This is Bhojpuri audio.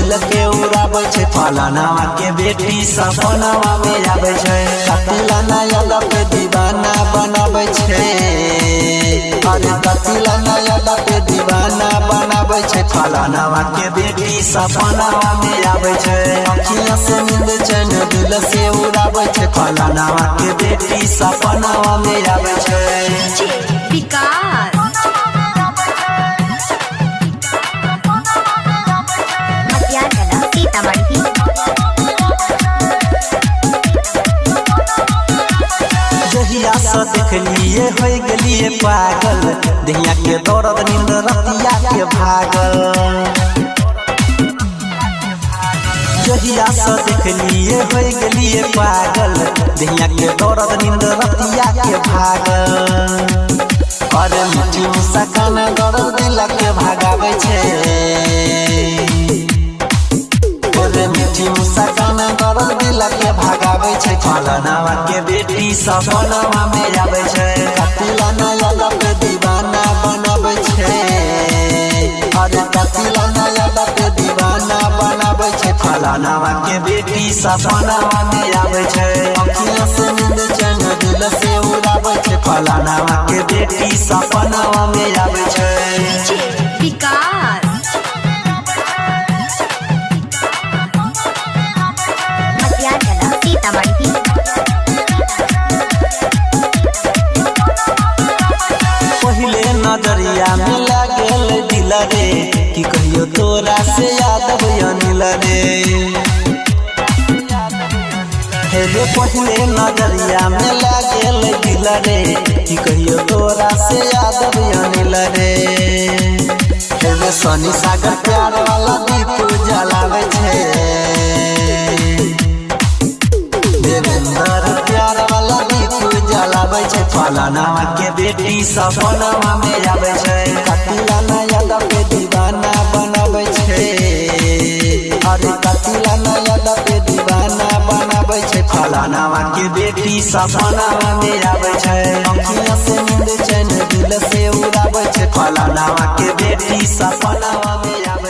दिल के उड़ाबै छै फलानावा के बेटी सपनावा में आबै छै कतिला नया पे दीवाना बनाबै छै अरे कतिला नया पे दीवाना बनाबै छै फलानावा के बेटी सपनावा में आबै छै अखियां से नींद चैन दिल से उड़ाबै छै फलानावा के बेटी सपनावा में आबै छै विकास जहिया से देखलिए हो गलिए पागल दहिया के दौड़द नींद रतिया के भागल जहिया से देखलिए हो गलिए पागल दहिया के दौड़द नींद रतिया के भागल अरे मीठी मुस्कान दर्द दिल के भागाबै छै अरे मीठी मुस्कान दर्द दिल के भागाबै छै फलानावा के बेटी सपनावा में आबै छै कतिला नया पे दीवाना बनाबै छै अरे कतिला नया पे दीवाना बनाबै छै फलानावा के बेटी सपनावा में आबै छै अखियां से नींद चैन दिल से उड़ाबै छै फलानावा के बेटी सपनावा में आबै छै विकास पहले नजरिया में लागल दिल रे कि कहियो तोरा से याद अनिल रे हेले पहले नजरिया में लागल दिल रे कि कहियो तोरा से याद अनिल रे हेले सनी सागर प्यार वाला दीप जलावे छै देवेंद्र प्यार वाला दीप जलावे छै फलानावा के बेटी सपनावा में आबै छै कतिला नया पे दीवाना बनाबै छै अरे कतिला नया पे दीवाना बनाबै छै फलानावा के बेटी सपनावा में आबै छै अखियां से नींद चैन दिल से उड़ाबै छै फलानावा के बेटी सपनावा में आबै